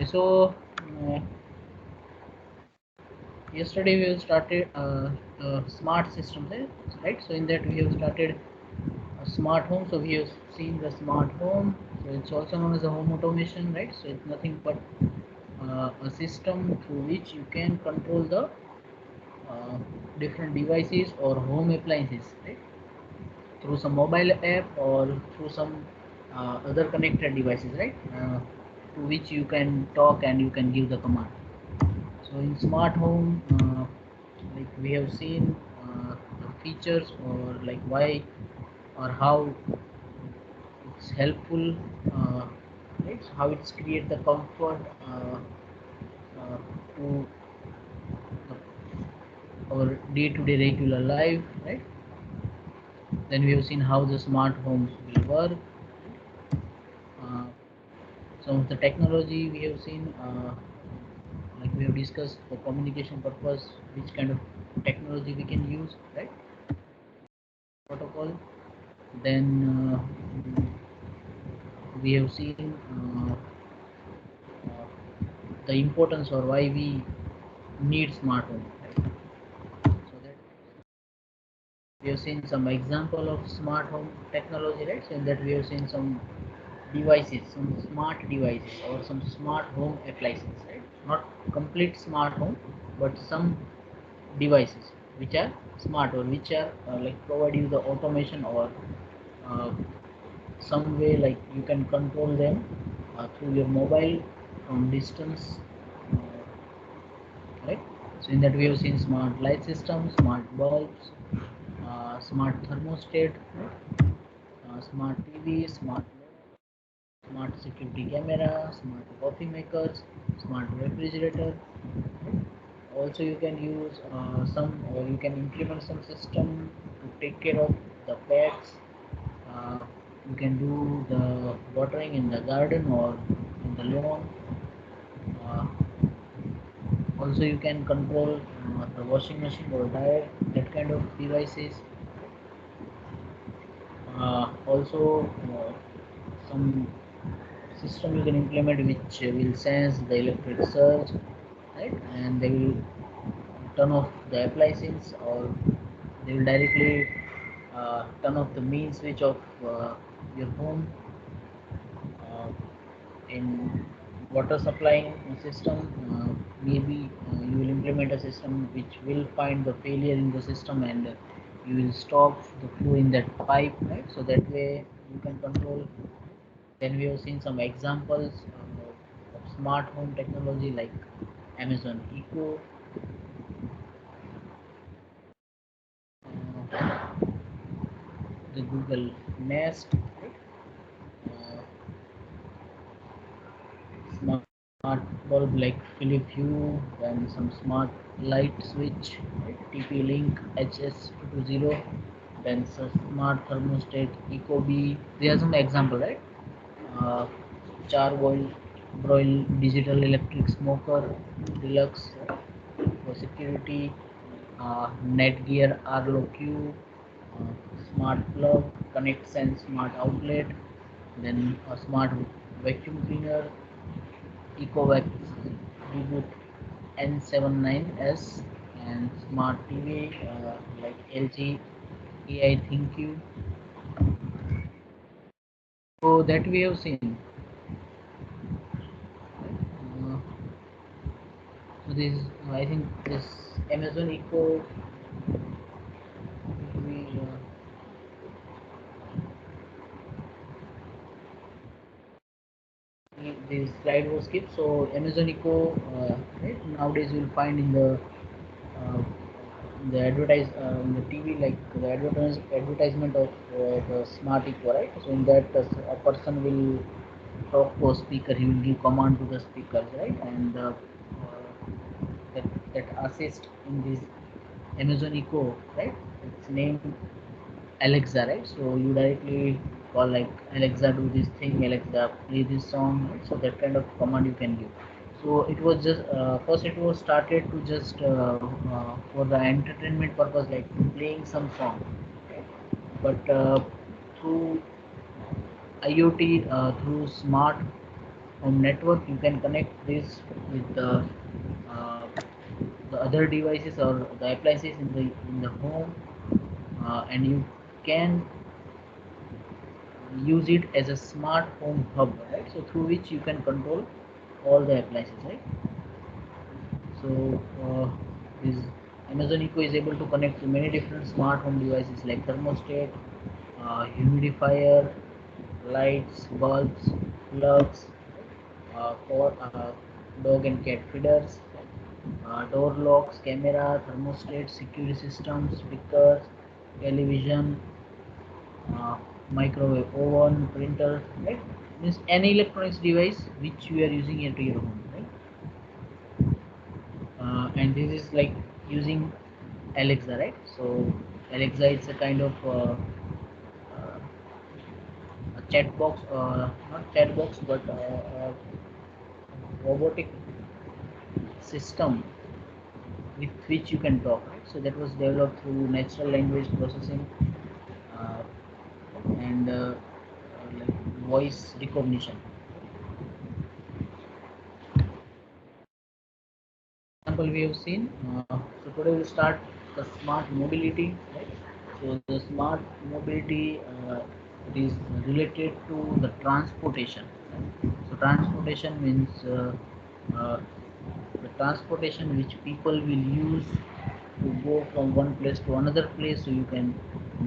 So yesterday we have started smart systems, right? So in that we have started a smart home. So we have seen the smart home. So it's also known as a home automation, right? So it's nothing but a system through which you can control the different devices or home appliances, right? Through some mobile app or through some other connected devices, right? To which you can talk and you can give the command. So in smart home, like we have seen the features or like why or how it's helpful, right? So how it's create the comfort to our day-to-day regular life, right? Then we have seen how the smart homes will work. Uh, some of the technology we have seen, like we have discussed for communication purpose, which kind of technology we can use, right? Protocol. Then we have seen the importance or why we need smart home, right? So that we have seen some example of smart home technology, right? So in that we have seen some devices, some smart devices or some smart home appliances, right? Not complete smart home, but some devices which are smart or which are like provide you the automation or uh, some way like you can control them through your mobile from distance, right? So in that we have seen smart light systems, smart bulbs, smart thermostat, smart TV, smart security camera, smart coffee makers, smart refrigerator. Also, you can use some or you can implement some system to take care of the pets. Uh, you can do the watering in the garden or in the lawn. Uh, Also, you can control the washing machine or dryer, that kind of devices. Also, some system you can implement which will sense the electric surge, right? And they will turn off the appliances or they will directly turn off the main switch of your home. Uh, in water supplying system, maybe you will implement a system which will find the failure in the system and you will stop the flow in that pipe, right? So that way you can control. Then we have seen some examples of smart home technology like Amazon Echo, the Google Nest, right? uh, smart bulb like Philips Hue, then some smart light switch, right? TP Link HS220, then some smart thermostat Ecobee. There are some example, right? Uh, Charboil Broil Digital Electric Smoker Deluxe, right? For security, Netgear Arlo Q, smart plug, Connect Sense smart outlet, then a smart vacuum cleaner, EcoVac Reboot N79S, and smart TV like LG AI ThinQ. So that we have seen. Uh, so this, I think this Amazon Echo, we this slide was skipped. So Amazon Echo, right, nowadays you'll find uh, in the TV, like the advertisement of the smart eco, right? So in that a person will talk to a speaker, he will give command to the speakers, right? And that assist in this Amazon Echo, right? It's named Alexa, right? So you directly call like Alexa, do this thing, Alexa, play this song, right? So that kind of command you can give. So it was just first it was started to just for the entertainment purpose, like playing some song, right? But through IoT, through smart home network, you can connect this with uh, the other devices or the appliances in the home, and you can use it as a smart home hub, right? So through which you can control all the appliances, right? So this Amazon Echo is able to connect to many different smart home devices like thermostat, humidifier, lights, bulbs, plugs, for dog and cat feeders, door locks, camera, thermostat, security systems, speakers, television, uh, microwave oven, printer, right? Means any electronics device which you are using into your home, right? And this is like using Alexa, right? So Alexa is a kind of a chat box, not chat box, but robotic system with which you can talk, right? So that was developed through natural language processing, uh, and like voice recognition. Example we have seen. So today we'll start the smart mobility, right? So the smart mobility, it is related to the transportation. Right? So transportation means uh, the transportation which people will use to go from one place to another place. So you can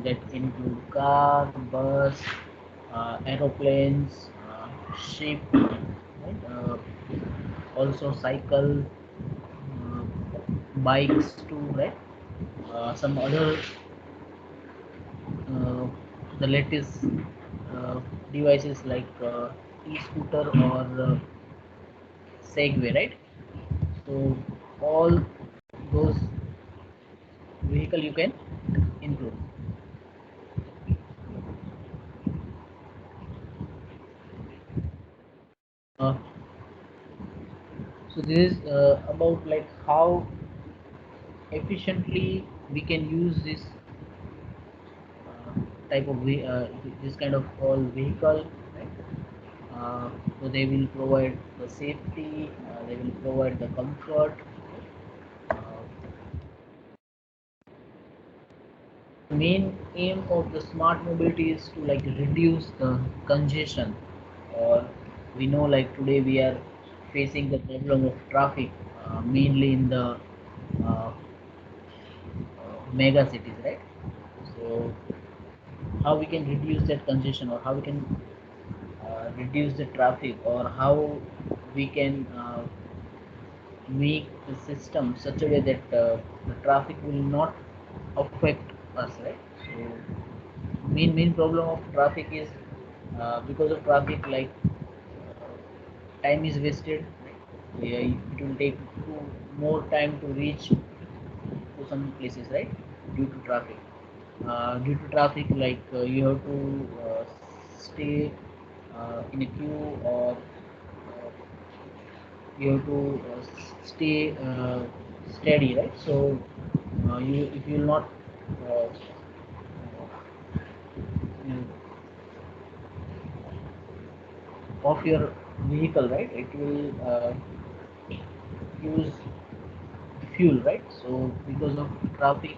that include car, bus, aeroplanes, ship, right? Also cycle, bikes too, right? Some other uh, the latest uh, devices like e-scooter or Segway, right? So all those vehicle you can include. Uh, so this is about like how efficiently we can use this uh, type of this kind of all vehicle, right? So they will provide the safety, they will provide the comfort. Uh, Main aim of the smart mobility is to like reduce the congestion, or we know like today we are facing the problem of traffic, mainly in the mega cities, right? So how we can reduce that congestion, or how we can reduce the traffic, or how we can make the system such a way that the traffic will not affect us, right? So main problem of traffic is because of traffic, like time is wasted, right? Yeah, it will take more time to reach to some places, right? Due to traffic, you have to stay in a queue, or you have to stay steady, right? So you if you will not uh, you off your vehicle, right, it will use fuel, right? So because of traffic,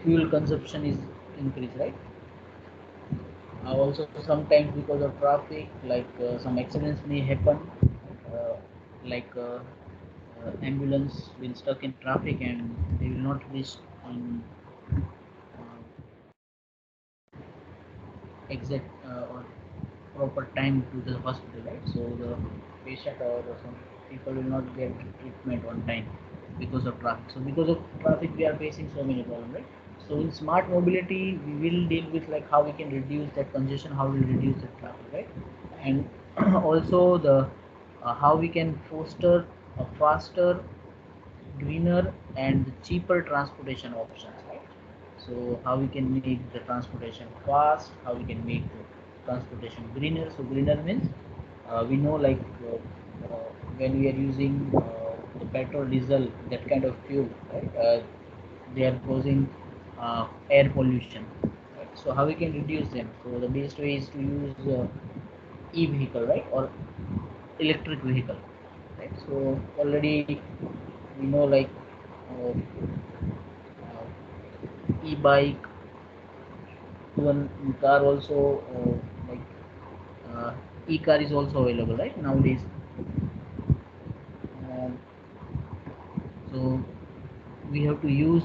fuel consumption is increased, right? Also sometimes because of traffic, like some accidents may happen, uh, like ambulance will stuck in traffic and they will not reach on uh, exact or proper time to the hospital, right? So the patient or some people will not get treatment on time because of traffic. So because of traffic, we are facing so many problems, right? So in smart mobility, we will deal with like how we can reduce that congestion, how we reduce the traffic, right? And also the how we can foster a faster, greener and cheaper transportation options, right? So how we can make the transportation fast, how we can make the transportation greener. So greener means we know like when we are using the petrol, diesel, that kind of fuel, right? They are causing air pollution, right? So how we can reduce them? So the best way is to use e-vehicle, right, or electric vehicle, right? So already we know like e-bike, even car also, like uh, e-car is also available, right, nowadays. um, so we have to use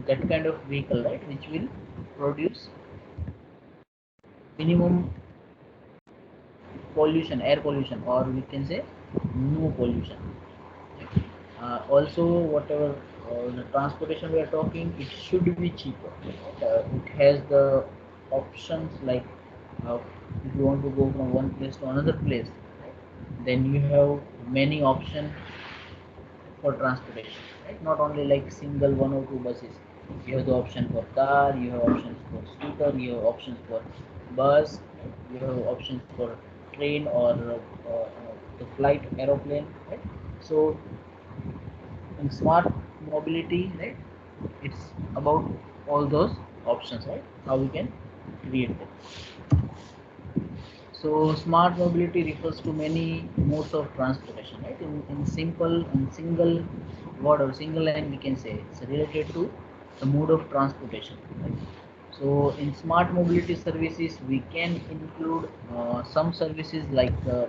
that kind of vehicle, right, which will produce minimum pollution, air pollution, or we can say no pollution. Also, whatever the transportation we are talking, it should be cheaper. It has the options like, uh, if you want to go from one place to another place, then you have many options for transportation, right? Not only like single one or two buses. You have the option for car, you have options for scooter, you have options for bus, you have options for train or the flight aeroplane, right? So in smart mobility, right, it's about all those options, right? How we can create them. So smart mobility refers to many modes of transportation, right? In simple and single word or single line, we can say it's related to the mode of transportation, right? So in smart mobility services, we can include some services like a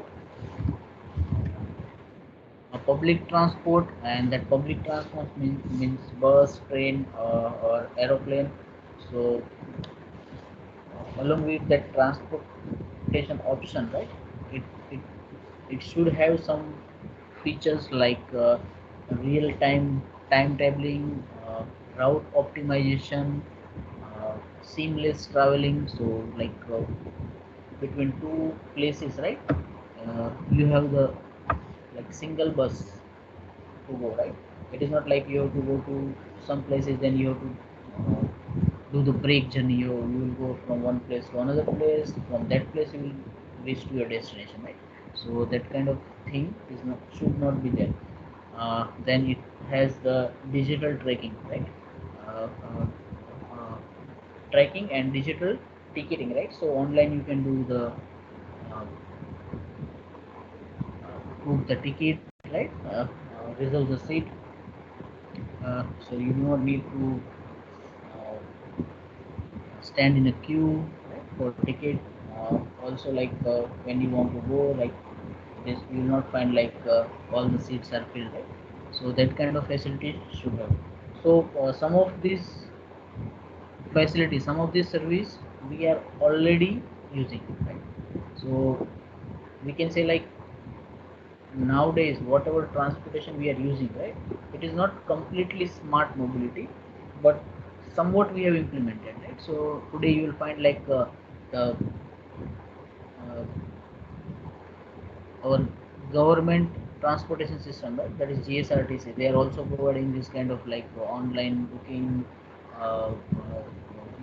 public transport, and that public transport means bus, train, or aeroplane. So along with that transportation option, right, it it, it should have some features like real timetabling, route optimization, seamless traveling. So like between two places, right, you have the like single bus to go, right? It is not like you have to go to some places, then you have to do the break journey. You will go from one place to another place. From that place, you will reach to your destination, right? So that kind of thing is not, should not be there. Then it has the digital tracking, right? Uh, uh, uh, Tracking and digital ticketing, right? So online you can do the book the ticket, right? Reserve the seat. So you do not need to uh, stand in a queue, right, for ticket. Also, like when you want to go, like this, you will not find like all the seats are filled, right? So that kind of facility should have. So some of these facilities, some of these service we are already using, right? So we can say like nowadays whatever transportation we are using, right, it is not completely smart mobility, but somewhat we have implemented, right? So today you will find like the our government transportation system, right, that is GSRTC, they are also providing this kind of like online booking.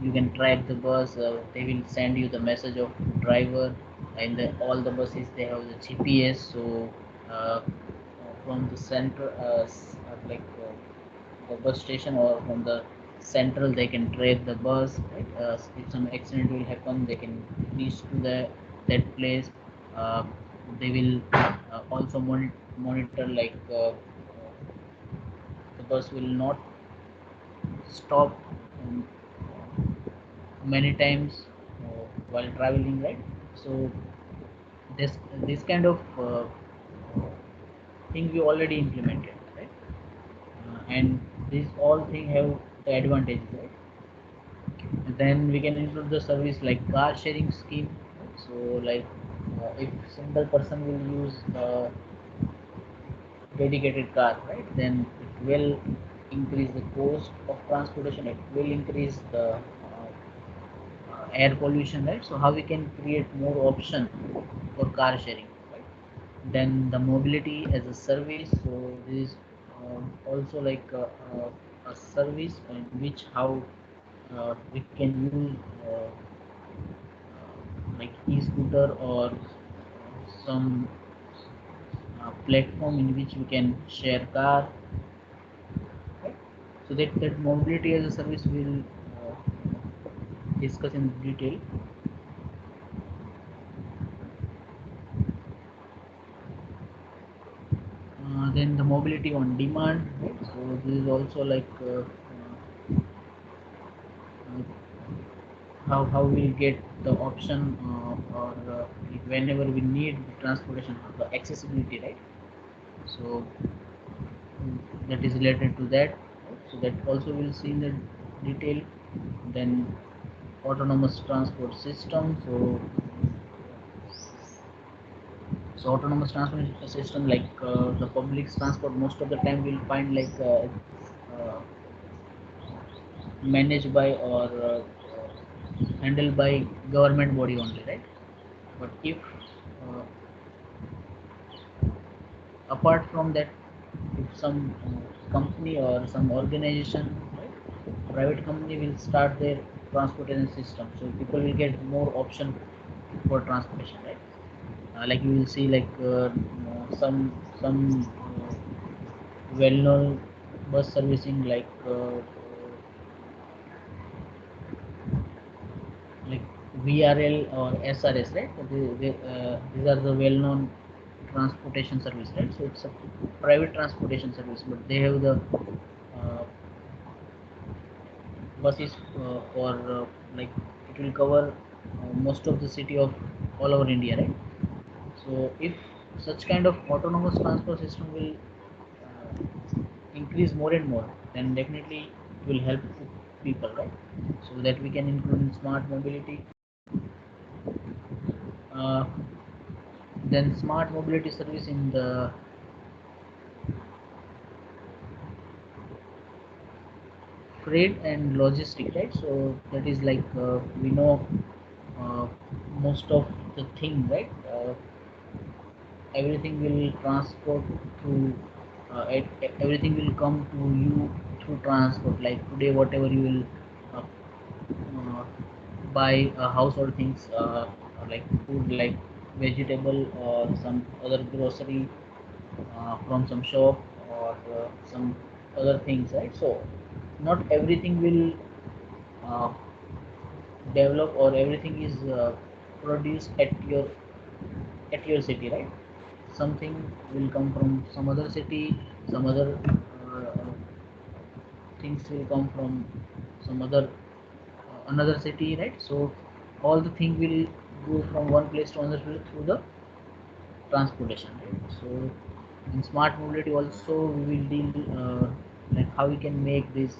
You can track the bus, they will send you the message of driver, and all the buses they have the GPS. So uh, from the center, the bus station, or from the central, they can track the bus, right? If some accident will happen, they can reach to that place. uh, they will also monitor like the bus will not stop um, many times while traveling, right? So this kind of thing we already implemented, right? And these all thing have the advantages, right? And then we can include the service like car sharing scheme, right? So like if single person will use dedicated car, right, then it will increase the cost of transportation, it will increase the air pollution, right? So how we can create more option for car sharing, right? Then the mobility as a service. So this is also like a service in which how we can use like e-scooter or some platform in which we can share car, right? So that mobility as a service will discuss in detail. Then the mobility on demand, right? So this is also like how we get the option or whenever we need the transportation, the accessibility, right? So that is related to that, right? So that also we'll see in the detail. Then autonomous transport system. So autonomous transport system, like the public transport most of the time we'll find like uh, managed by or handled by government body only, right? But if uh, apart from that, if some company or some organization, right, private company will start their transportation system, so people will get more option for transportation, right? Like you will see like some well-known bus servicing like VRL or SRS, right? So these are the well-known transportation service, right? So it's a private transportation service, but they have the uh, buses for like it will cover most of the city of all over India, right? So if such kind of autonomous transport system will increase more and more, then definitely it will help people, right? So that we can include in smart mobility. Uh, then smart mobility service in the freight and logistic, right? So that is like we know uh, most of the thing, right? Everything will transport through everything will come to you through transport. Like today whatever you will uh, uh, buy household things, like food, like vegetable or some other grocery from some shop or some other things, right? So not everything will uh, develop or everything is produced at your city, right? Something will come from some other city, some other things will come from some other another city, right? So all the thing will go from one place to another place through the transportation, right? So in smart mobility also we will deal like how we can make this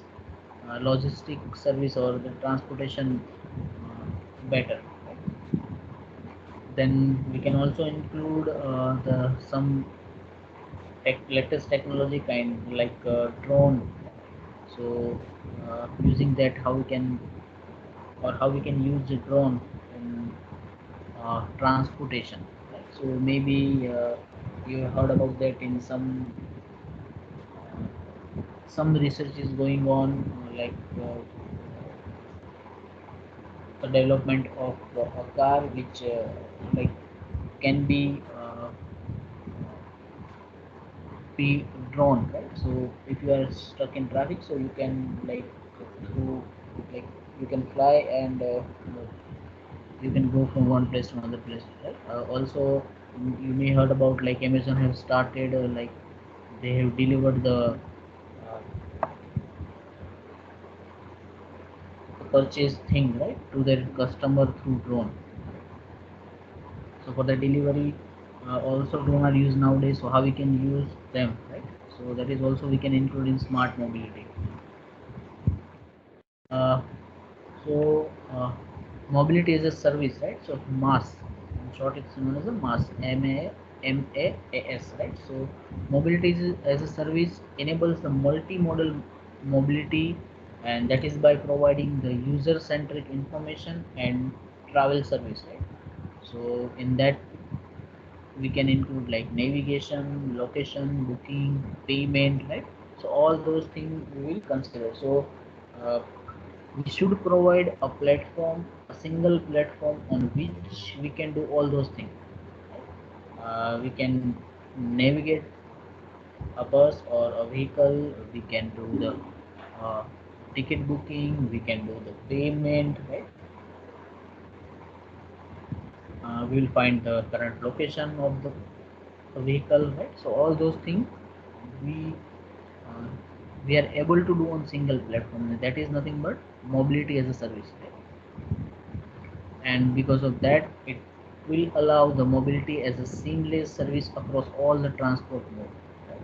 logistic service or the transportation better, right? Then we can also include the some latest technology kind like drone. So using that, how we can or how we can use the drone in transportation, right? So maybe you heard about that in some research is going on, like the development of a car which like can be drawn, right? So if you are stuck in traffic, so you can like through like you can fly and you can go from one place to another place, right? Also you may heard about like Amazon have started like they have delivered the purchase thing, right, to their customer through drone. So for the delivery, also drone are used nowadays, so how we can use them, right? So that is also we can include in smart mobility. uh, so mobility is a service, right? So mass, in short it's known as a mass, MAS, right? So mobility is, as a service enables the multimodal mobility, and that is by providing the user centric information and travel service, right? So in that we can include like navigation, location, booking, payment, right? So all those things we will consider. So uh, we should provide a platform, a single platform on which we can do all those things, right? We can navigate a bus or a vehicle, we can do the uh, ticket booking, we can do the payment, right? We will find the current location of the vehicle, right? So all those things we uh, we are able to do on single platform. That is nothing but mobility as a service, right? And because of that, it will allow the mobility as a seamless service across all the transport modes, right?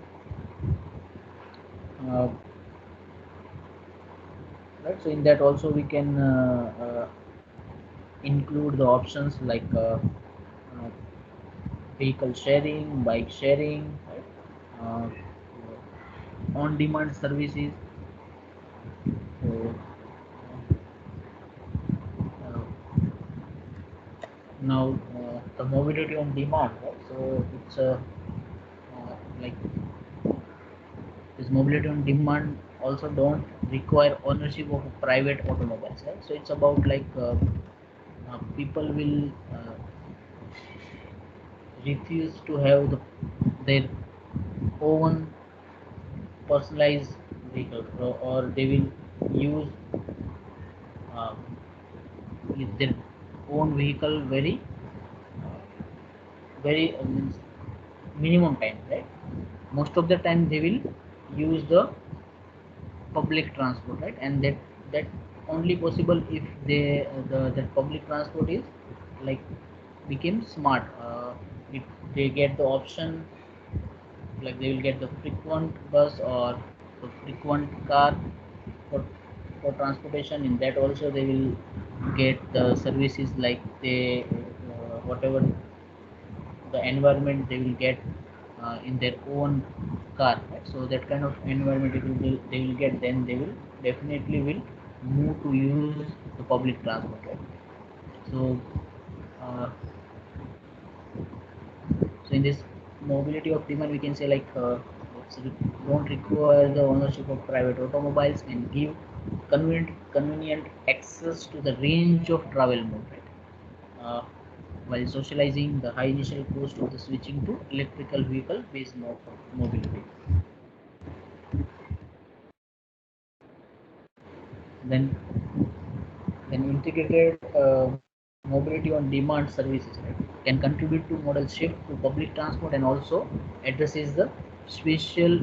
Right, so in that also we can include the options like vehicle sharing, bike sharing, right? On-demand services. So uh, now the mobility on demand, right? So it's like this mobility on demand also don't require ownership of a private automobiles, right? So it's about like people will refuse to have their own personalized vehicle, or they will use uh, their own vehicle very means minimum time, right? Most of the time they will use the public transport, right? And that only possible if that public transport is like became smart. If they get the option, like they will get the frequent bus or the frequent car for transportation. In that also they will get the services like they whatever the environment they will get in their own car, right? So that kind of environment they will get, then they will definitely will move to use the public transport, right? So uh, so in this mobility of demand, we can say like don't require the ownership of private automobiles and give convenient access to the range of travel mode, right? uh, while socializing the high initial cost of the switching to electrical vehicle based mode of mobility. Then integrated mobility on demand services, right, can contribute to model shift to public transport and also addresses the spatial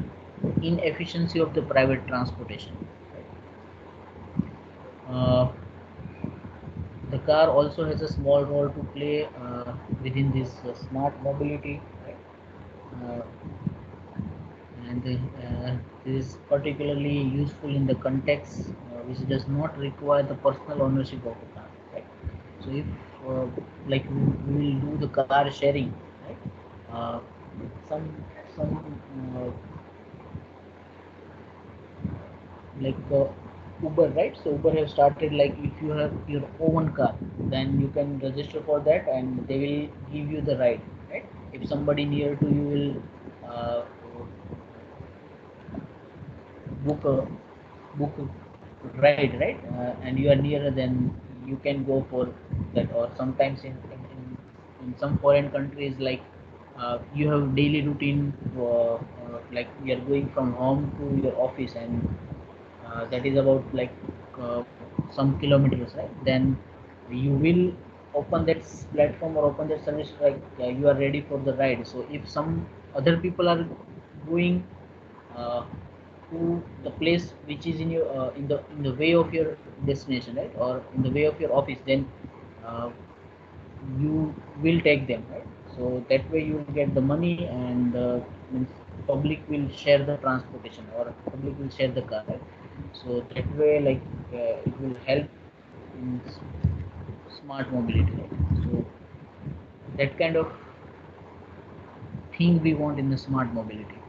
inefficiency of the private transportation, right? The car also has a small role to play within this smart mobility, right? Uh, and this is particularly useful in the context which does not require the personal ownership of a car, right? So if like we will do the car sharing, right? uh, some uh, like Uber, right? So Uber have started like if you have your own car, then you can register for that, and they will give you the ride, right? If somebody near to you will book a book ride, right? And you are nearer, then you can go for that. Or sometimes in some foreign countries, like you have daily routine, like you are going from home to your office, and that is about like uh, some kilometers, right? Then you will open that platform or open that service, like you are ready for the ride. So if some other people are going uh, to the place which is in the way of your destination, right, or in the way of your office, then uh, you will take them, right? So that way you will get the money, and means public will share the transportation, or public will share the car, right? So that way, like it will help in smart mobility, right? So that kind of thing we want in the smart mobility,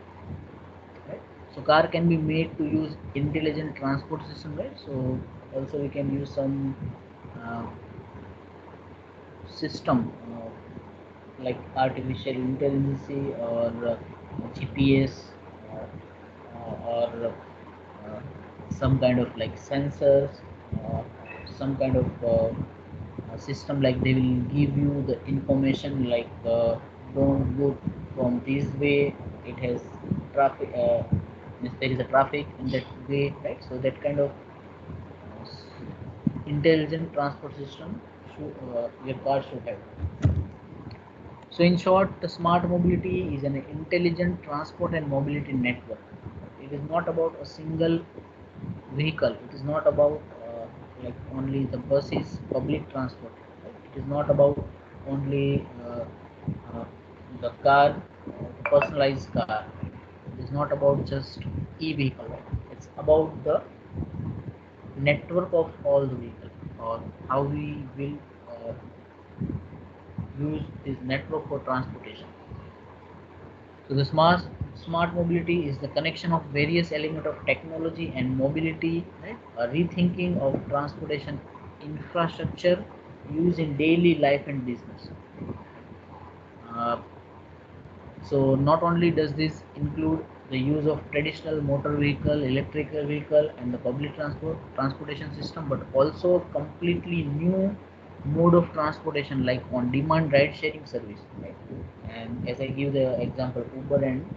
right? So car can be made to use intelligent transport system, right? So also we can use some uh, system like artificial intelligence, or GPS, or some kind of like sensors, uh, some kind of system, like they will give you the information like don't go from this way, it has traffic, means there is a traffic in that way, right? So that kind of intelligent transport system your car should have. So in short, the smart mobility is an intelligent transport and mobility network. It is not about a single vehicle. It is not about like only the buses, public transport. Right? It is not about only uh, the car, personalized car. It is not about just e-vehicle. Right? It's about the network of all the vehicles, or how we will uh, use this network for transportation. So the smart mobility is the connection of various elements of technology and mobility, right? A rethinking of transportation infrastructure used in daily life and business. Uh, so not only does this include the use of traditional motor vehicle, electrical vehicle, and the public transportation system, but also completely new mode of transportation like on-demand ride-sharing service. Right? And as I give the example, Uber and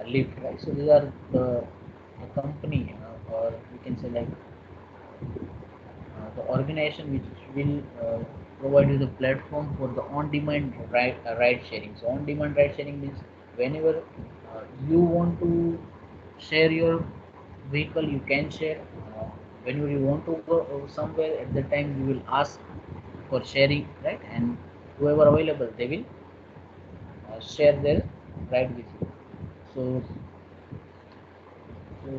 Lyft, right? So these are the company, or we can say like the organization which will provide you the platform for the on-demand ride sharing. So on-demand ride sharing means whenever you want to share your vehicle, you can share. Whenever you want to go somewhere, at the time you will ask for sharing, right? And whoever available, they will share their ride with you. So, so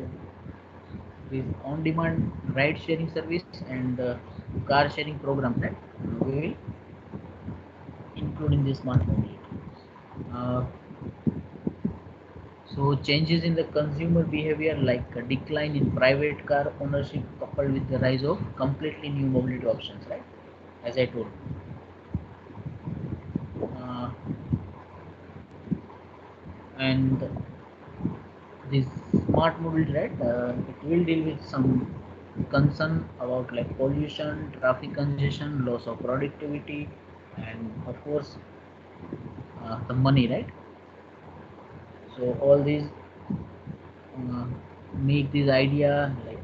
with on-demand ride sharing service and car sharing programs, right? We will include in the smart mobility. Uh, so changes in the consumer behavior like a decline in private car ownership coupled with the rise of completely new mobility options, right? As I told. Uh, and this smart mobility, right? It will deal with some concern about like pollution, traffic congestion, loss of productivity, and of course the money, right? So all these uh, make this idea like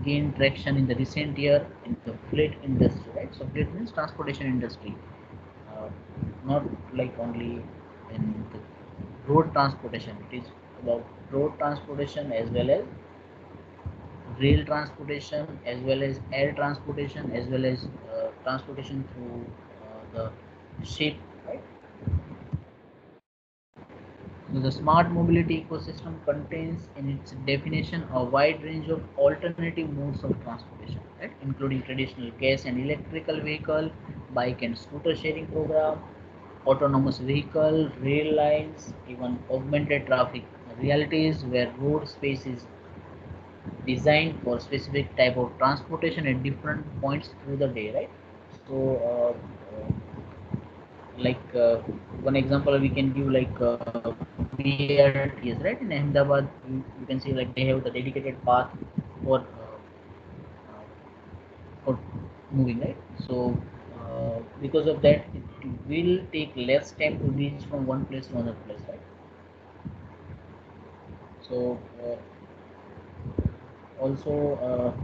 gain traction in the recent year in the fleet industry, right? So fleet means transportation industry, uh, not like only in the road transportation. It is about road transportation as well as rail transportation, as well as air transportation, as well as transportation through the ship, right? So the smart mobility ecosystem contains in its definition a wide range of alternative modes of transportation, right? Including traditional gas and electrical vehicle, bike and scooter sharing program, autonomous vehicle, rail lines, even augmented traffic realities where road space is designed for specific type of transportation at different points through the day, right? So like one example we can give like BRTs, right? In Ahmedabad, you can see like they have the dedicated path for for moving, right? So because of that, it will take less time to reach from one place to another place, right? So also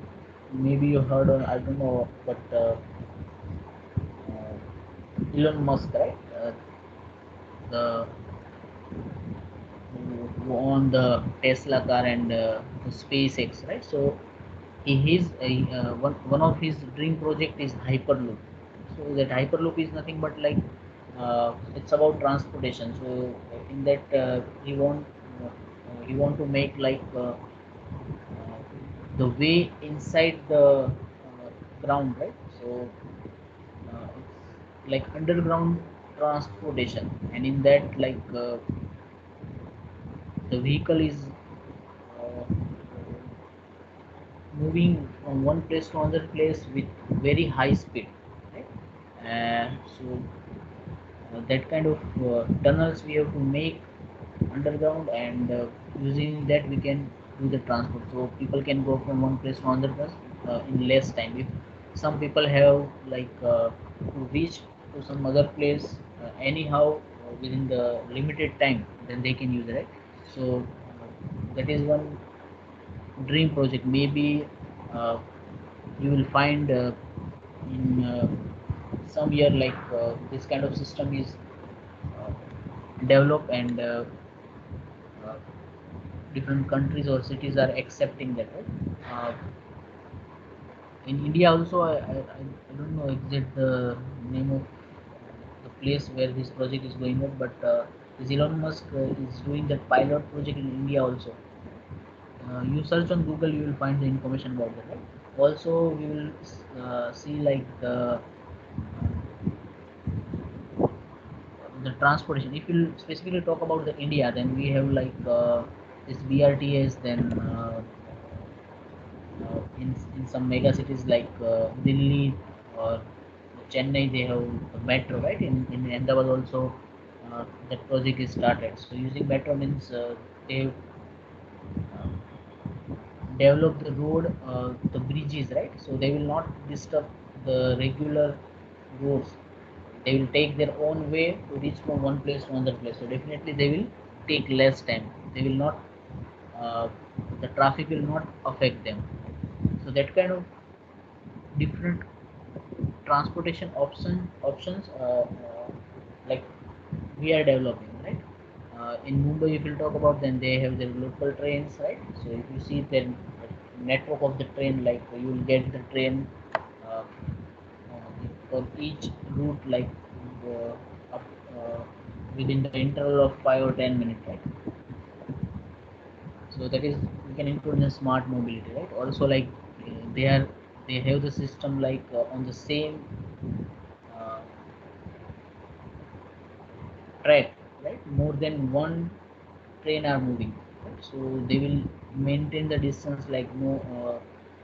maybe you heard, I don't know, but Elon Musk, right? The who own the Tesla car and the SpaceX, right? So his one of his dream project is Hyperloop. So that Hyperloop is nothing but like it's about transportation. So in that he want to make like the way inside the ground, right? So it's like underground transportation, and in that like the vehicle is uh, moving from one place to another place with very high speed, right? So that kind of tunnels we have to make underground, and using that we can do the transport, so people can go from one place to another place in less time. If some people have like to reach to some other place anyhow within the limited time, then they can use it, right? So that is one dream project. Maybe uh, you will find in some year like this kind of system is develop, and uh, different countries or cities are accepting that, right? In India also, I don't know exact the name of the place where this project is going on, but this Elon Musk is doing that pilot project in India also. You search on Google, you will find the information about that, right? Also, we will see like the transportation. If you specifically talk about the India, then we have like this BRTS, then in some mega cities like Delhi or Chennai, they have a metro, right? In Ahmedabad also, that project is started. So using metro means they have developed the road, the bridges, right? So they will not disturb the regular roads. They will take their own way to reach from one place to another place. So definitely they will take less time. They will not, uh, the traffic will not affect them. So that kind of different transportation options like we are developing, right? In Mumbai, if you talk about, then they have their local trains, right? So if you see the network of the train, like you will get the train for each route, like up, within the interval of 5 or 10 minutes, right? So that is, we can include in the smart mobility, right? Also, like they are, they have the system like on the same uh, track, right? More than one train are moving, right? So they will maintain the distance, like no,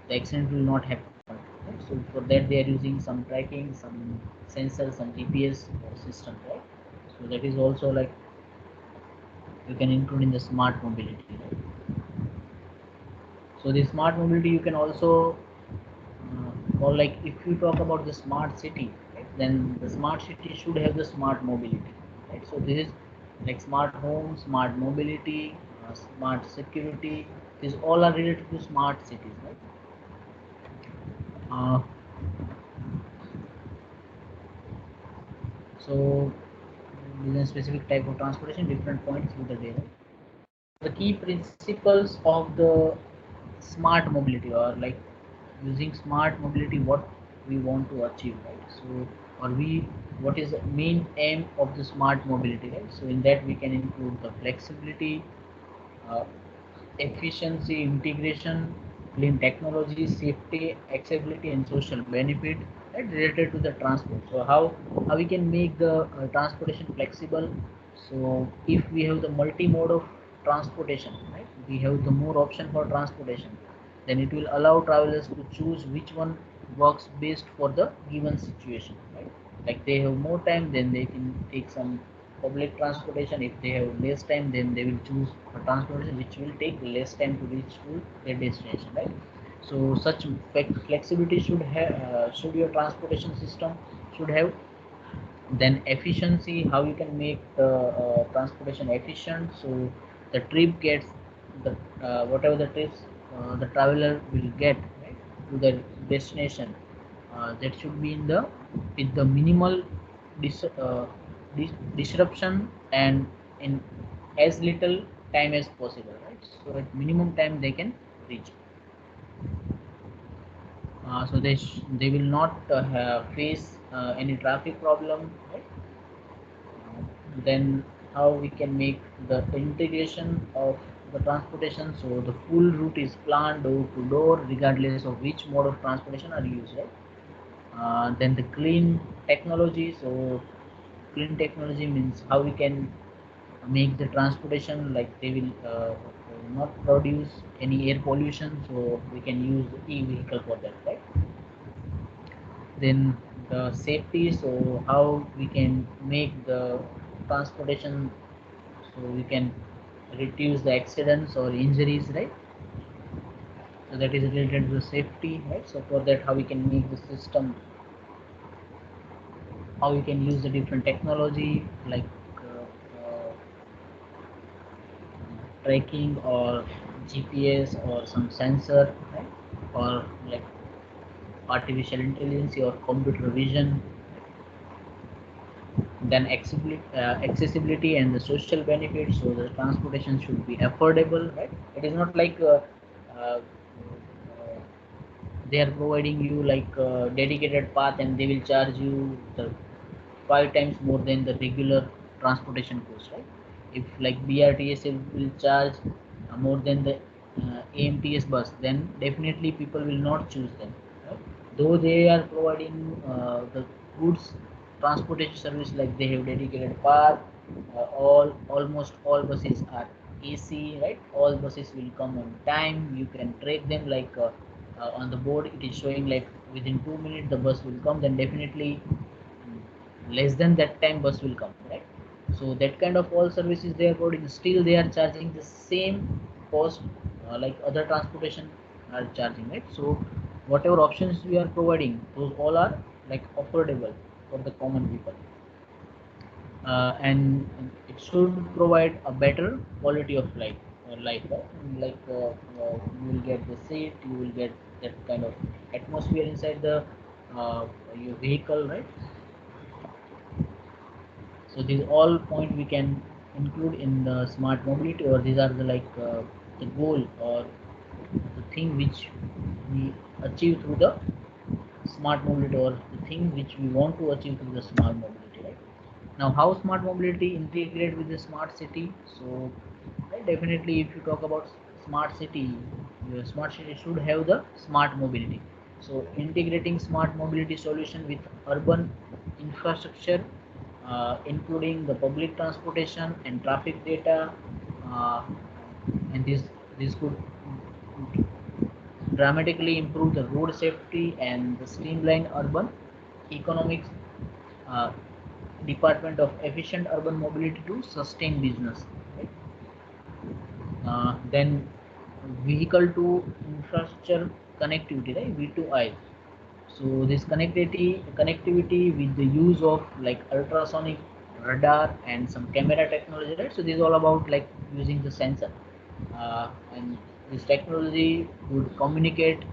the accident will not happen, right? So for that they are using some tracking, some sensors, some GPS system, right? So that is also like you can include in the smart mobility, right? So the smart mobility you can also or like if you talk about the smart city, right, then the smart city should have the smart mobility, right? So this is like smart home, smart mobility, smart security. These all are related to smart cities, right? uh, so within a specific type of transportation, different points with the day, right? The key principles of the smart mobility, or like using smart mobility, what we want to achieve, right? So or we, what is the main aim of the smart mobility, right? So in that we can include the flexibility, uh, efficiency, integration, clean technology, safety, accessibility, and social benefit, right, related to the transport. So how we can make the transportation flexible. So if we have the multi-mode of transportation, right, we have the more option for transportation, then it will allow travelers to choose which one works best for the given situation, right? Like they have more time, then they can take some public transportation. If they have less time, then they will choose a transportation which will take less time to reach to their destination, right? So such flexibility should have, should your transportation system should have. Then efficiency, how you can make the transportation efficient, so the trip gets the whatever the trips the traveler will get, right, to their destination, that should be in the, with the minimal disruption, and in as little time as possible, right? So at minimum time they can reach. So they will not face any traffic problem, right? Then how we can make the integration of the transportation, so the full route is planned door to door regardless of which mode of transportation are used, right? Then the clean technology, so clean technology means how we can make the transportation like they will not produce any air pollution, so we can use e-vehicle for that, right? Then the safety, so how we can make the transportation, so we can reduce the accidents or injuries, right? So that is related to the safety, right? So for that, how we can make the system, how we can use the different technology like tracking or GPS or some sensor, right? Or like artificial intelligence or computer vision. Then accessibility and the social benefits. So the transportation should be affordable, right? It is not like uh, they are providing you like a dedicated path and they will charge you the 5 times more than the regular transportation cost, right? If like BRTS will charge more than the AMTS bus, then definitely people will not choose them, right? Though they are providing the goods transportation service, like they have dedicated path, almost all buses are AC, right? All buses will come on time. You can track them like on the board. It is showing like within 2 minutes the bus will come. Then definitely less than that time bus will come, right? So that kind of all services they are providing, still they are charging the same cost like other transportation are charging, right? So whatever options we are providing, those all are like affordable for the common people, and it should provide a better quality of life, right? Like you will get the seat, you will get that kind of atmosphere inside the your vehicle, right? So these all point we can include in the smart mobility, or these are the like the goal or the thing which we achieve through the smart mobility, or the thing which we want to achieve through the smart mobility, right? Now, how smart mobility integrate with the smart city? So, right, definitely, if you talk about smart city, your smart city should have the smart mobility. So, integrating smart mobility solution with urban infrastructure, including the public transportation and traffic data, uh, and this could dramatically improve the road safety and the streamline urban economics. uh, Department of Efficient Urban Mobility to sustain business, right? Then vehicle to infrastructure connectivity, right? V2I. So this connectivity with the use of like ultrasonic radar and some camera technology, right? So this is all about like using the sensor, and this technology would communicate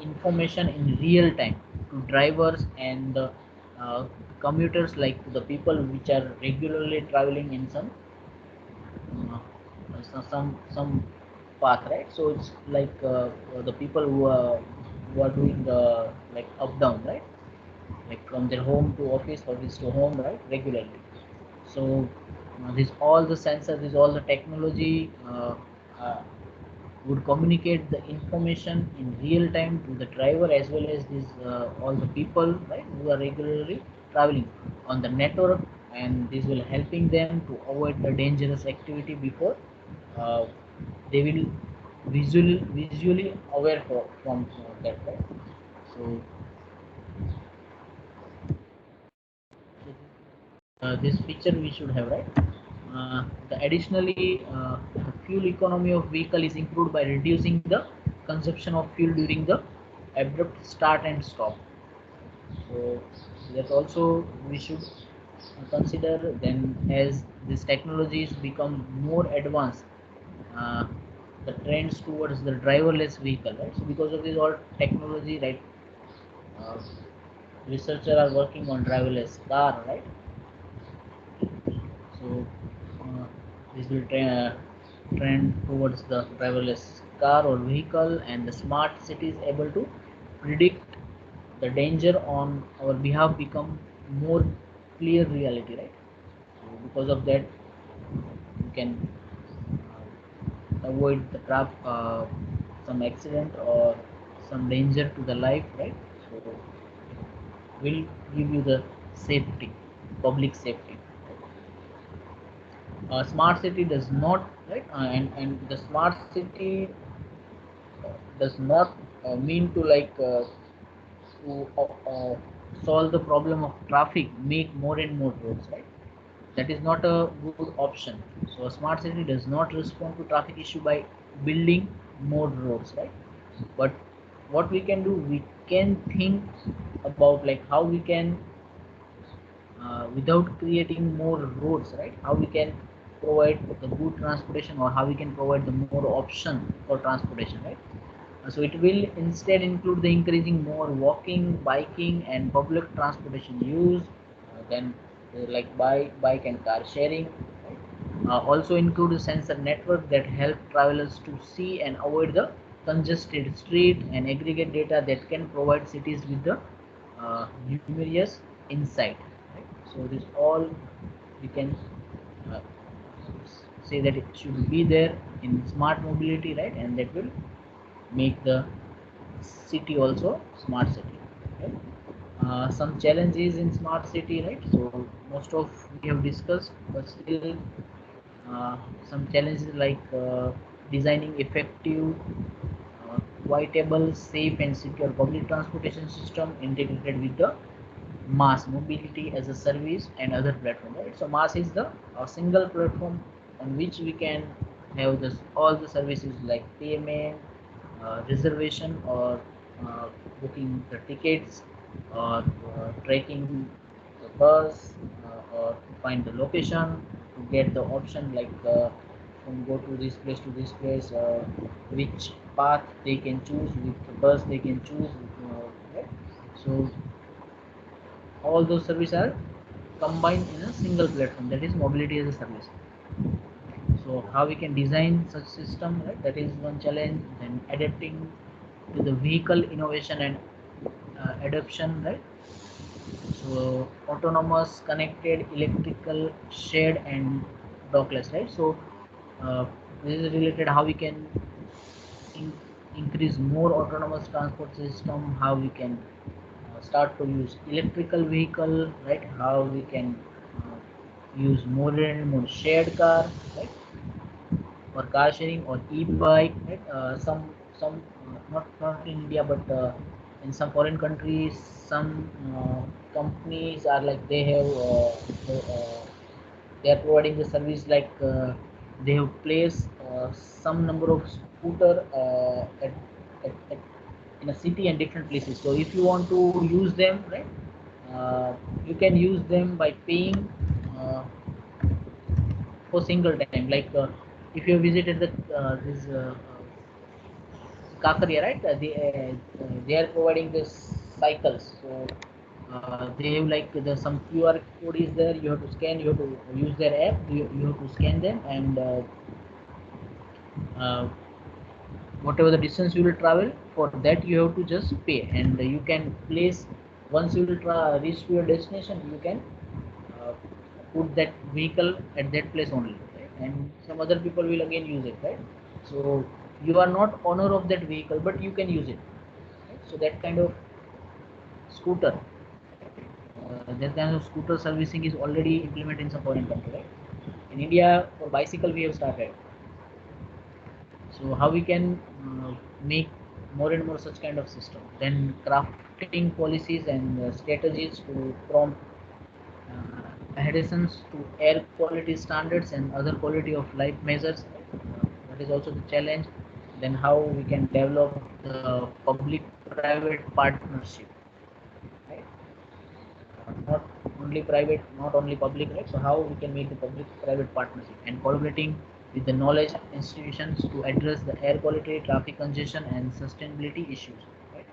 information in real time to drivers and the commuters, like the people which are regularly traveling in uh, some path, right? So it's like the people who are doing the like up down, right? Like from their home to office, office to home, right? Regularly. So this all the sensors, this all the technology uh, would communicate the information in real time to the driver as well as these all the people, right, who are regularly traveling on the network, and this will helping them to avoid the dangerous activity before uh, they will visually aware from that, right? So this feature we should have, right? The fuel economy of vehicle is improved by reducing the consumption of fuel during the abrupt start and stop. So that also we should consider. Then as these technologies become more advanced, uh, the trends towards the driverless vehicle, right? So because of this all technology, right, uh, researchers are working on driverless car, right? So this will trend towards the driverless car or vehicle, and the smart city is able to predict the danger on our behalf become more clear reality, right? So because of that, you can avoid the some accident or some danger to the life, right? So it will give you the safety, public safety. Smart city does not, right, and the smart city does not mean to like to solve the problem of traffic, make more and more roads, right? That is not a good option. So a smart city does not respond to traffic issue by building more roads, right? But what we can do, we can think about like how we can without creating more roads, right? How we can provide the good transportation, or how we can provide the more option for transportation, right? So it will instead include the increasing more walking, biking, and public transportation use. Then like bike and car sharing. Also include a sensor network that help travelers to see and avoid the congested street and aggregate data that can provide cities with the numerous insight. Right? So this all we can uh, say that it should be there in smart mobility, right? And that will make the city also smart city. Right? Some challenges in smart city, right? So most of we have discussed, but still some challenges like designing effective, equitable, safe and secure public transportation system integrated with the mass mobility as a service and other platform, right? So mass is the a single platform on which we can have this all the services like payment, reservation, or uh, booking the tickets, or tracking the bus, or to find the location, to get the option like from go to this place to this place, which path they can choose, which bus they can choose, right? So all those services are combined in a single platform, that is mobility as a service. So how we can design such system, right? That is one challenge. Then adapting to the vehicle innovation and adoption, right? So autonomous, connected, electrical, shared and dockless, right? So uh, this is related how we can in, increase more autonomous transport system, how we can start to use electrical vehicle, right? How we can use more and more shared car, right? Or car sharing or e-bike, right? Some not in India, but in some foreign countries, some companies are like they have they are providing the service like they have placed some number of scooter at in a city and different places. So if you want to use them, right, you can use them by paying uh, for single time. Like if you visited the this Kakaria, right? They are providing this cycles. So they have like the some QR code is there. You have to scan. You have to use their app. You have to scan them, and uh, whatever the distance you will travel, for that you have to just pay, and you can place once you will reach to your destination, you can uh, put that vehicle at that place only, right? And some other people will again use it, right? So you are not owner of that vehicle, but you can use it, right? So that kind of scooter, that kind of scooter servicing is already implemented in some foreign country, right? In India for bicycle we have started. So how we can make more and more such kind of system, then crafting policies and strategies to prompt adherence to air quality standards and other quality of life measures, right? That is also the challenge. Then how we can develop the public private partnership, right? Not only private, not only public, right? So how we can make the public private partnership and collaborating with the knowledge institutions to address the air quality, traffic congestion and sustainability issues, right?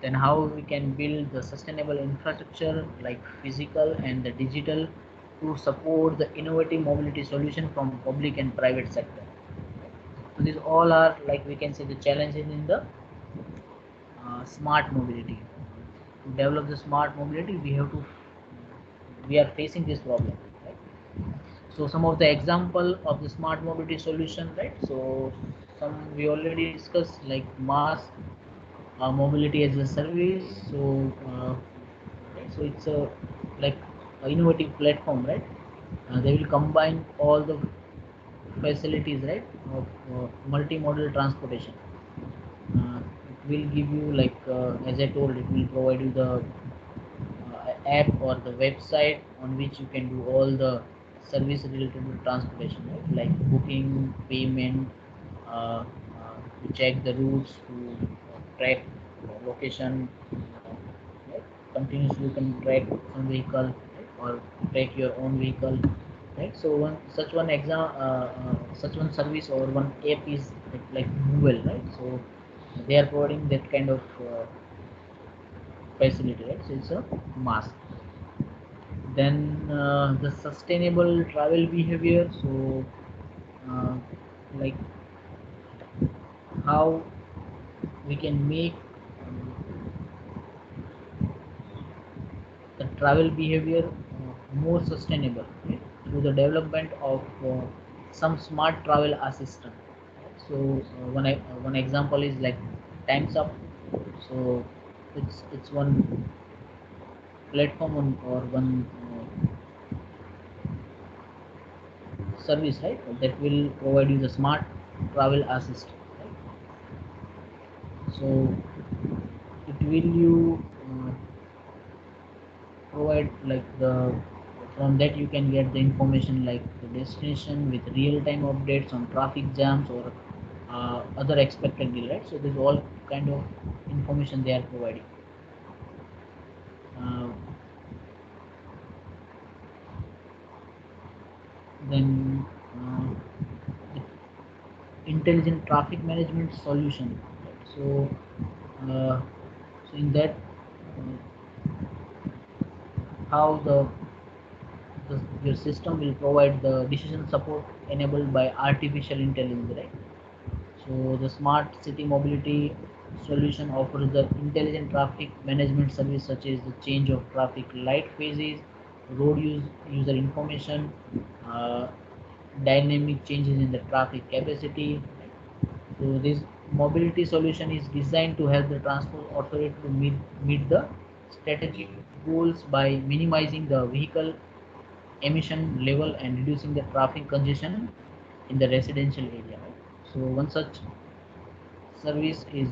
Then how we can build the sustainable infrastructure like physical and the digital to support the innovative mobility solution from public and private sector. So these all are like we can say the challenges in the smart mobility. To develop the smart mobility, we are facing this problem, right? So some of the example of the smart mobility solution, right? So some we already discussed like mass mobility as a service. So right, so it's a like a innovative platform, right? They will combine all the facilities, right, of multimodal transportation. It will give you like as I told, it will provide you the app or the website on which you can do all the service related to transportation, right? Like booking, payment, to check the routes, to track location, right? Continuously you can track some vehicle, right? Or track your own vehicle, right? So one such one exam, such one service or one app is like Google, right? So they are providing that kind of facility, right? So it's a mass. Then the sustainable travel behavior. So uh, like how we can make the travel behavior more sustainable, right? Through the development of some smart travel assistant. So one example is like Times Up. So it's one platform or one service, right, that will provide you the smart travel assistant, right? So it will you provide like the from that you can get the information like the destination with real-time updates on traffic jams or other expected delay, right? So there's all kind of information they are providing. uh, then the intelligent traffic management solution, right? Uh, so in that how your system will provide the decision support enabled by artificial intelligence, right? So the smart city mobility solution offers the intelligent traffic management service such as the change of traffic light phases, user information, uh, dynamic changes in the traffic capacity. So this mobility solution is designed to help the transport authority to meet the strategic goals by minimizing the vehicle emission level and reducing the traffic congestion in the residential area. Right? So one such service is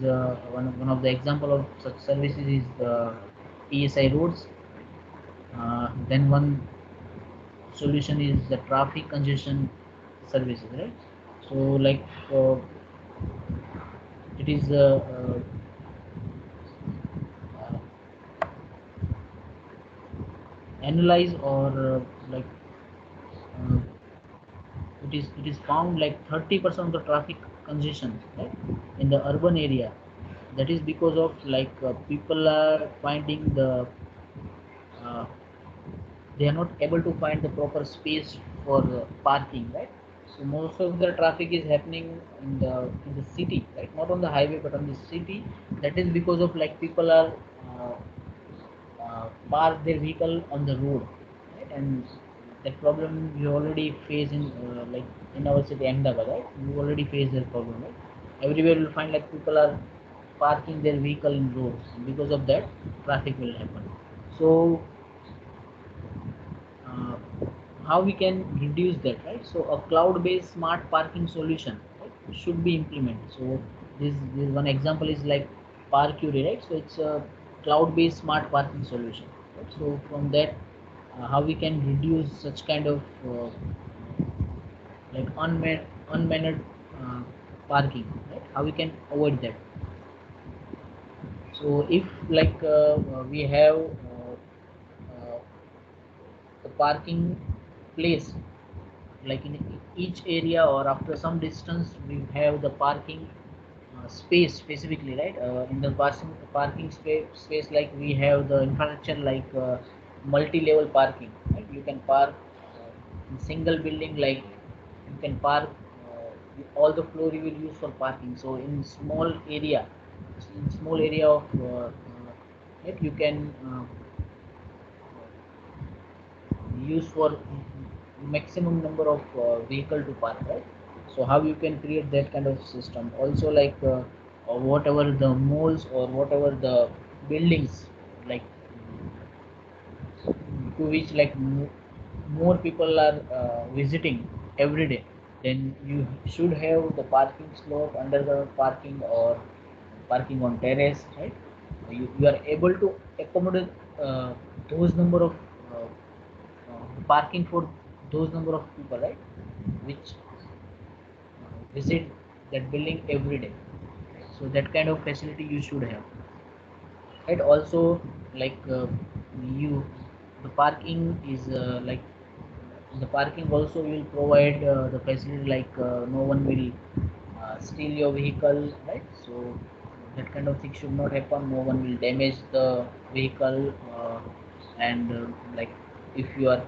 one of the example of such services is the TSI roads. Then one solution is the traffic congestion services, right? So like it is uh, analyze or like uh, it is found like 30% of the traffic congestion, right, in the urban area. That is because of like people are finding the uh, they are not able to find the proper space for parking, right? So most of the traffic is happening in the city, right, not on the highway but on the city. That is because of like people are park their vehicle on the road, right? And that problem we already face in like in our city Ahmedabad, right? You already face that problem, right? Everywhere you'll find like people are parking their vehicle in roads, and because of that traffic will happen. So uh, how we can reduce that, right? So a cloud-based smart parking solution, right, should be implemented. So this one example is like Parkury, right? So it's a cloud-based smart parking solution, right? So from that how we can reduce such kind of like unmanned uh, parking, right? How we can avoid that. So if like we have the parking place like in each area or after some distance we have the parking space specifically, right? In the parking space like we have the infrastructure like multi-level parking, right? You can park in single building, like you can park all the floor you will use for parking. So in small area of right, you can use for maximum number of vehicle to park, right? So how you can create that kind of system also, like whatever the malls or whatever the buildings like to which like more people are visiting every day, then you should have the parking slot under the parking or parking on terrace, right? You are able to accommodate those number of parking for those number of people, right, which visit that building every day. So that kind of facility you should have, right? Also like you the parking is like the parking also will provide the facility like no one will steal your vehicle, right? So that kind of thing should not happen. No one will damage the vehicle and like if you are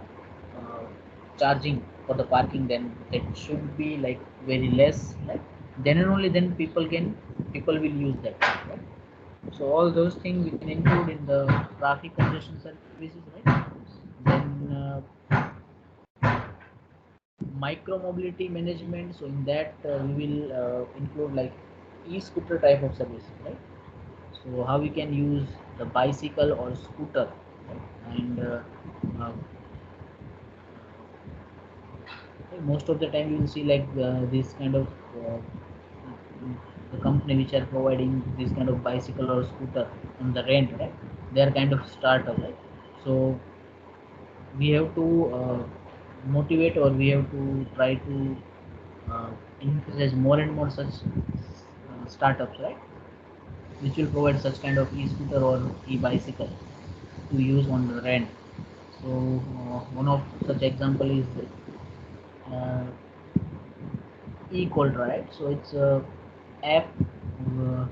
charging for the parking, then that should be like very less, right? Then and only then people will use that, right? So all those things we can include in the traffic congestion services, right? Then micro mobility management, so in that we will include like e-scooter type of service, right? So how we can use the bicycle or scooter, right? And uh, most of the time you will see like this kind of the company which are providing this kind of bicycle or scooter on the rent, right? They are kind of startup, right? So we have to motivate, or we have to try to uh, encourage more and more such startups, right? Which will provide such kind of e-scooter or e-bicycle to use on the rent. So one of such example is uh, e-Coltra, right? So it's a app. Uh,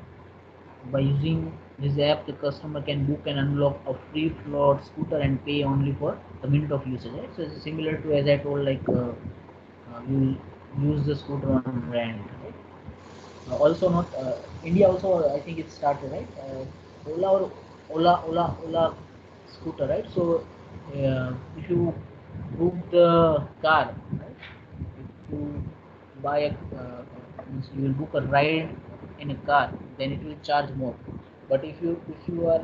by using this app, the customer can book and unlock a free floor scooter and pay only for the minute of usage, right? So it's similar to, as I told, like you use the scooter on rent, right? Also not India also, I think it started, right? Ola or Ola scooter, right? So if you book the car, right? If you buy a means you will book a ride in a car, then it will charge more. But if you are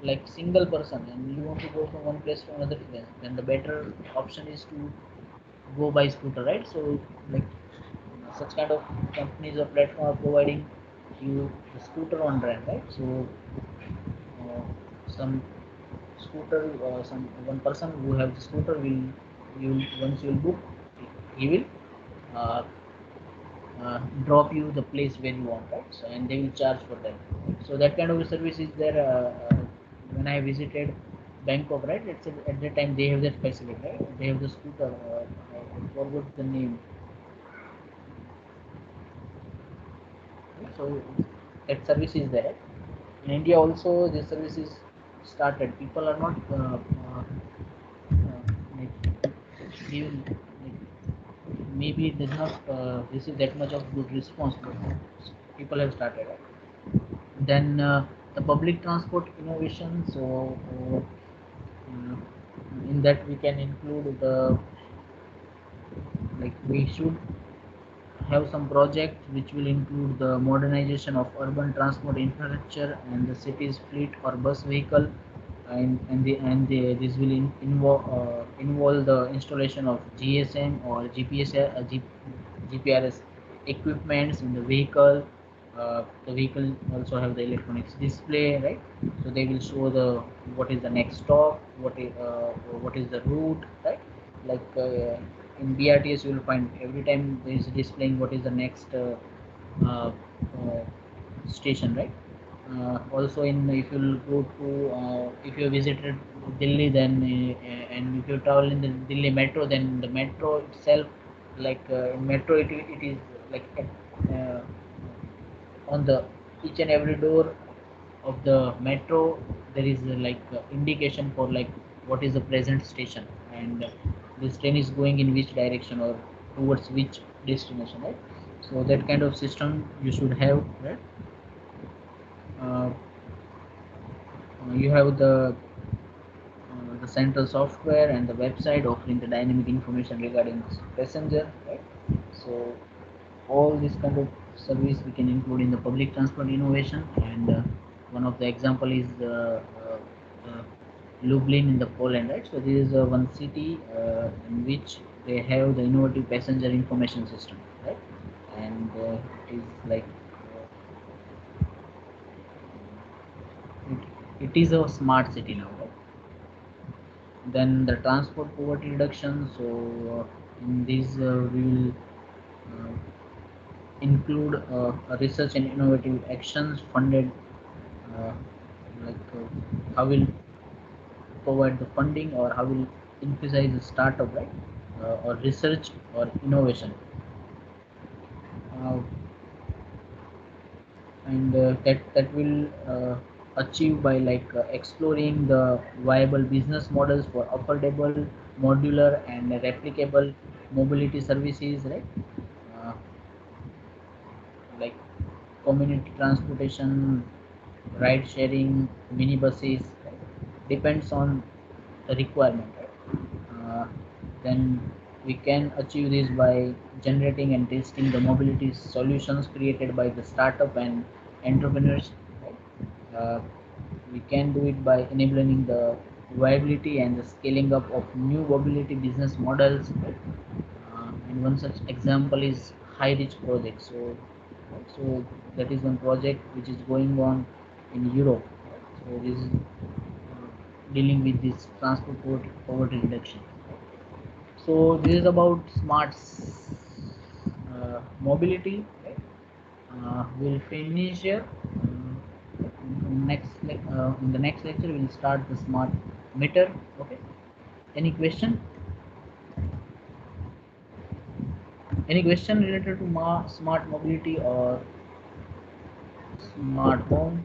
like single person and you want to go from one place to another place, then the better option is to go by scooter, right? So like such kind of companies or platform are providing you the scooter on rent, right? So uh, some scooter, some one person who have the scooter will, you once you will book, he will uh, drop you the place where you want, right? So and they will charge for that. So that kind of service is there. When I visited Bangkok, right? At that time they have that facility, right? They have the scooter. I forgot the name. So that service is there. In India also this service is started. People are not like giving, like, maybe it does not receive that much of good response, but people have started. Then the public transport innovation. So in that we can include the, like we should have some project which will include the modernization of urban transport infrastructure and the city's fleet or bus vehicle, this will involve the installation of GSM or GPRS equipments in the vehicle. The vehicle also have the electronics display, right? So they will show the what is the next stop, what is the route, right? Like in BRTS you will find every time there is displaying what is the next uh, station, right? Also in, if you go to if you visited Delhi, then and if you travel in the Delhi metro, then the metro itself, like in metro it is like uh, on the each and every door of the metro there is like indication for like what is the present station, and this train is going in which direction or towards which destination, right? So that kind of system you should have, right? uh, you have the central software and the website offering the dynamic information regarding passenger, right? So all this kind of service we can include in the public transport innovation. And one of the example is Lublin in the Poland, right? So this is one city in which they have the innovative passenger information system, right? And it is like it is a smart city now, right? Then the transport poverty reduction. So in this we will uh, include research and innovative actions funded, uh, like how will provide the funding, or how will emphasize the startup, right? Or research or innovation, uh, and that will achieve by like exploring the viable business models for affordable, modular, and replicable mobility services, right? Uh, like community transportation, ride sharing, minibuses, right? Depends on the requirement, right? Then we can achieve this by generating and testing the mobility solutions created by the startup and entrepreneurs, right? We can do it by enabling the viability and the scaling up of new mobility business models, right? And one such example is high reach project. So that is one project which is going on in Europe, right? So this is dealing with this transport poverty reduction. So this is about smart mobility, right? We'll finish here. In the next lecture we'll start the smart meter. Okay, any question? Any question related to smart mobility or smart home?